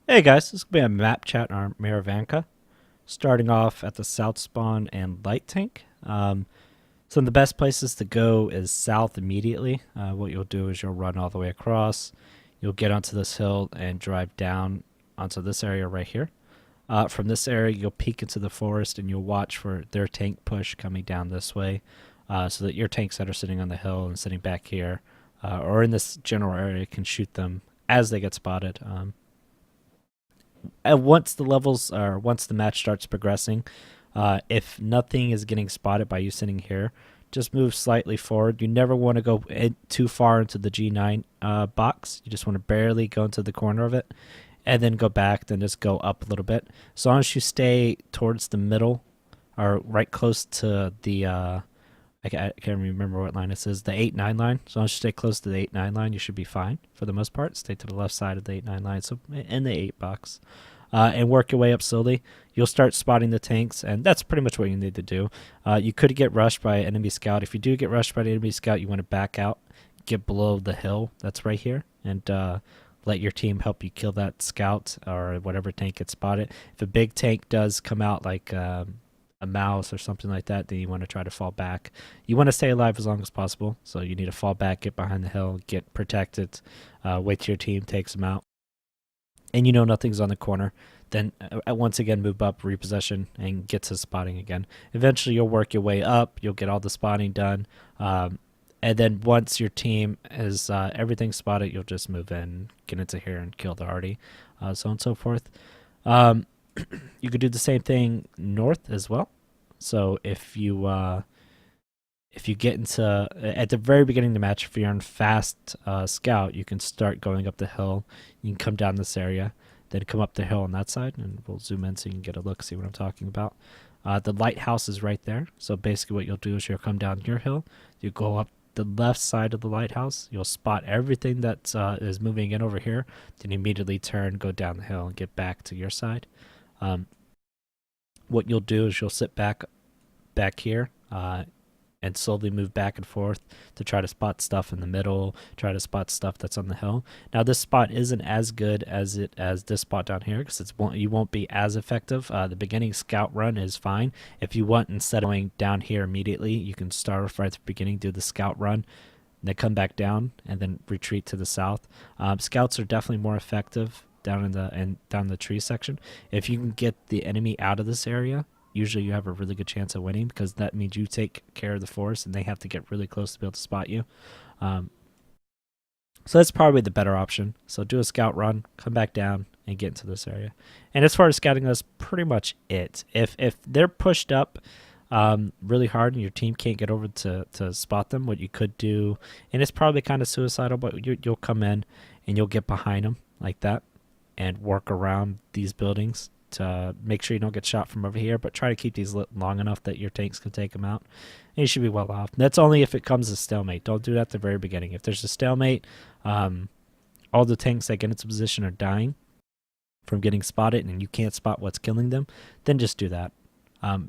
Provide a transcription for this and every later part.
Hey guys, this is going to be a map chat on Murovanka. Starting off at the south spawn and light tank. Some of the best places to go is south immediately. What you'll do is you'll run all the way across. You'll get onto this hill and drive down onto this area right here. From this area, you'll peek into the forest and you'll watch for their tank push coming down this way, so that your tanks that are sitting on the hill and sitting back here, or in this general area, can shoot them as they get spotted. Once the levels or once the match starts progressing, if nothing is getting spotted by you sitting here, just move slightly forward. You never want to go too far into the G9 box. You just want to barely go into the corner of it, and then go back. Then just go up a little bit. As long as you stay towards the middle, or right close to the I can't remember what line this is. The 8-9 line. So long as you stay close to the 8-9 line, you should be fine for the most part. Stay to the left side of the 8-9 line, so in the 8 box. And work your way up slowly. You'll start spotting the tanks, and that's pretty much what you need to do. You could get rushed by an enemy scout. If you do get rushed by an enemy scout, you want to back out, get below the hill that's right here, and let your team help you kill that scout or whatever tank gets spotted. If a big tank does come out, like a mouse or something like that, then you want to try to fall back. You want to stay alive as long as possible, so you need to fall back, get behind the hill, get protected, wait till your team takes them out, and you know nothing's on the corner. Then once again move up, repossession, and get to spotting again. Eventually you'll work your way up, you'll get all the spotting done, and then once your team has everything spotted, you'll just move in, get into here, and kill the hardy, so on and so forth. um, you could do the same thing north as well. So if you get into at the very beginning of the match, if you're on fast scout, you can start going up the hill. You can come down this area, then come up the hill on that side, and we'll zoom in so you can get a look, see what I'm talking about. The lighthouse is right there. So basically what you'll do is you'll come down your hill, you go up the left side of the lighthouse, you'll spot everything that is moving in over here, then immediately turn, go down the hill, and get back to your side. Um, what you'll do is you'll sit back here, and slowly move back and forth to try to spot stuff in the middle, try to spot stuff that's on the hill. Now this spot isn't as good as this spot down here, because you won't be as effective. The beginning scout run is fine. If you want, instead of going down here immediately, you can start off right at the beginning, do the scout run, then come back down and then retreat to the south. Scouts are definitely more effective down down the tree section. If you can get the enemy out of this area, usually you have a really good chance of winning, because that means you take care of the forest and they have to get really close to be able to spot you. Um, so that's probably the better option. So do a scout run, come back down, and get into this area. And as far as scouting, that's pretty much it. If they're pushed up really hard and your team can't get over to spot them, what you could do, and it's probably kind of suicidal, but you'll come in and you'll get behind them like that and work around these buildings to make sure you don't get shot from over here, but try to keep these lit long enough that your tanks can take them out. And you should be well off. That's only if it comes to stalemate. Don't do that at the very beginning. If there's a stalemate, all the tanks that get into position are dying from getting spotted, and you can't spot what's killing them, then just do that.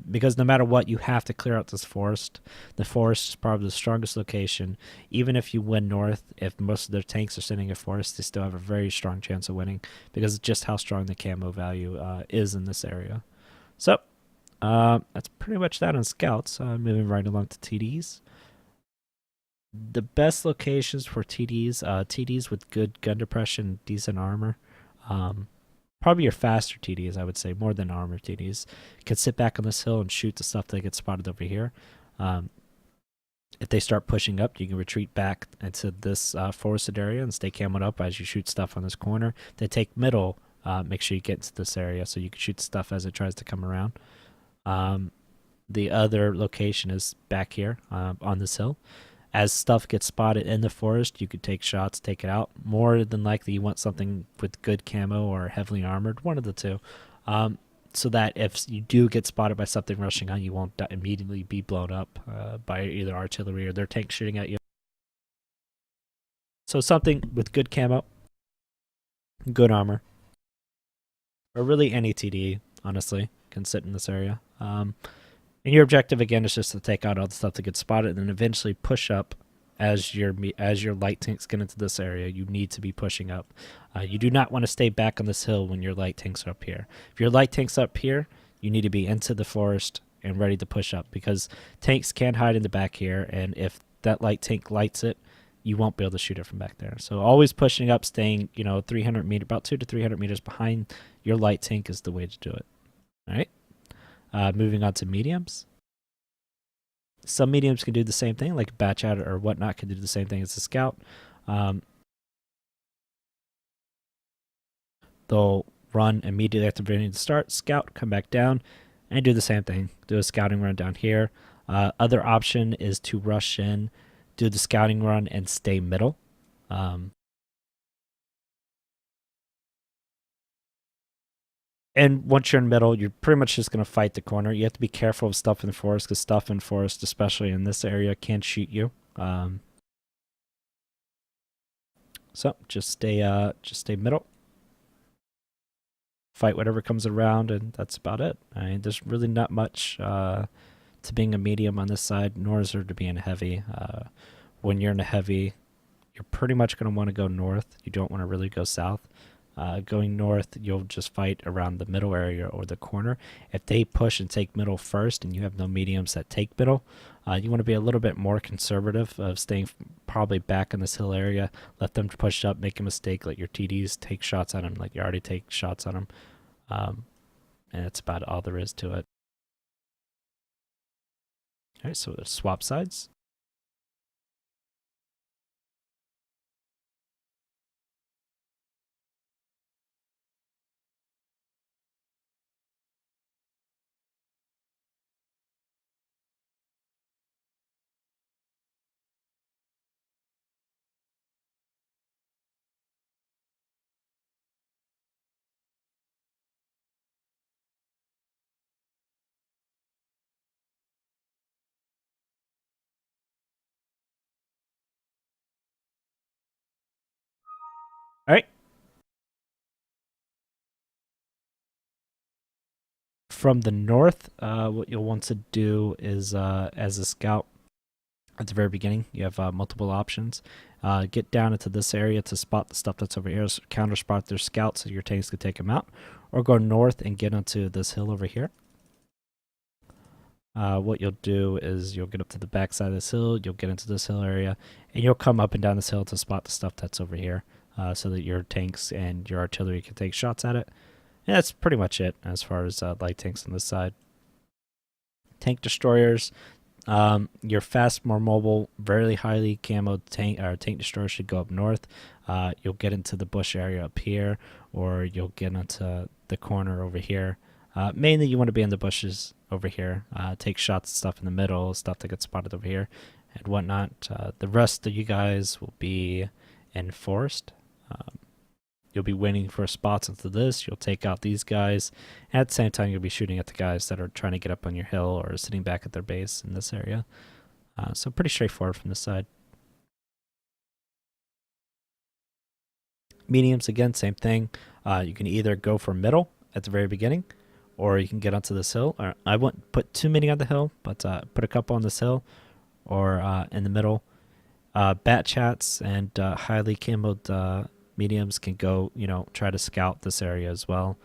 Because no matter what, you have to clear out this forest. The forest is probably the strongest location. Even if you win north, if most of their tanks are sitting in forest, they still have a very strong chance of winning, because of just how strong the camo value is in this area. So that's pretty much that on scouts. Moving right along to TDs. The best locations for TDs with good gun depression, decent armor. Probably your faster TDs, I would say, more than armor TDs, can sit back on this hill and shoot the stuff that gets spotted over here. If they start pushing up, you can retreat back into this forested area and stay camoed up as you shoot stuff on this corner. If they take middle, make sure you get into this area so you can shoot stuff as it tries to come around. The other location is back here on this hill. As stuff gets spotted in the forest, you could take shots, take it out. More than likely, you want something with good camo or heavily armored, one of the two, so that if you do get spotted by something rushing on, you won't immediately be blown up by either artillery or their tank shooting at you. So something with good camo, good armor, or really any TD, honestly, can sit in this area. And your objective, again, is just to take out all the stuff that gets spotted and then eventually push up as your light tanks get into this area, you need to be pushing up. You do not want to stay back on this hill when your light tanks are up here. If your light tanks up here, you need to be into the forest and ready to push up, because tanks can hide in the back here, and if that light tank lights it, you won't be able to shoot it from back there. So always pushing up, staying about 2 to 300 meters behind your light tank is the way to do it. All right. Moving on to mediums. Some mediums can do the same thing, like batch out or whatnot can do the same thing as a scout. They'll run immediately after beginning to start, scout, come back down, and do the same thing. Do a scouting run down here. Other option is to rush in, do the scouting run, and stay middle. And once you're in middle, you're pretty much just going to fight the corner. You have to be careful of stuff in the forest, because stuff in forest, especially in this area, can shoot you. So just stay middle. Fight whatever comes around, and that's about it. I mean, there's really not much to being a medium on this side, nor is there to being a heavy. When you're in a heavy, you're pretty much going to want to go north. You don't want to really go south. Going north, you'll just fight around the middle area or the corner. If they push and take middle first and you have no mediums that take middle, you want to be a little bit more conservative of staying probably back in this hill area. Let them push up, make a mistake, let your TDs take shots at them like you already take shots on them. And that's about all there is to it. All right, so let's swap sides. All right. From the north, what you'll want to do is, as a scout, at the very beginning, you have multiple options. Get down into this area to spot the stuff that's over here. So counter spot their scouts so your tanks can take them out. Or go north and get onto this hill over here. What you'll do is you'll get up to the back side of this hill, you'll get into this hill area, and you'll come up and down this hill to spot the stuff that's over here, so that your tanks and your artillery can take shots at it. And that's pretty much it as far as light tanks on this side. Tank destroyers, your fast, more mobile, very highly camoed tank destroyer should go up north. You'll get into the bush area up here, or you'll get into the corner over here. Mainly you want to be in the bushes over here. Take shots at stuff in the middle, stuff that gets spotted over here, and whatnot. The rest of you guys will be in forest. You'll be waiting for spots into this. You'll take out these guys. And at the same time, you'll be shooting at the guys that are trying to get up on your hill or sitting back at their base in this area. So pretty straightforward from this side. Mediums, again, same thing. You can either go for middle at the very beginning, or you can get onto this hill. Or I wouldn't put too many on the hill, but put a couple on this hill or in the middle. Bat chats and highly camoed mediums can go, try to scout this area as well.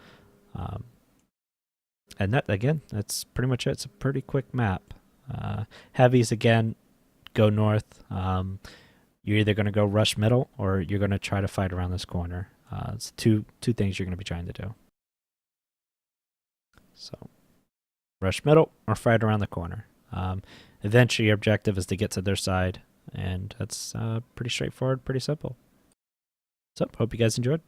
And that, again, that's pretty much it. It's a pretty quick map. Heavies, again, go north. You're either going to go rush middle, or you're going to try to fight around this corner. It's two things you're going to be trying to do. So, rush middle or fight around the corner. Eventually, your objective is to get to their side, and that's pretty straightforward, pretty simple. So, hope you guys enjoyed.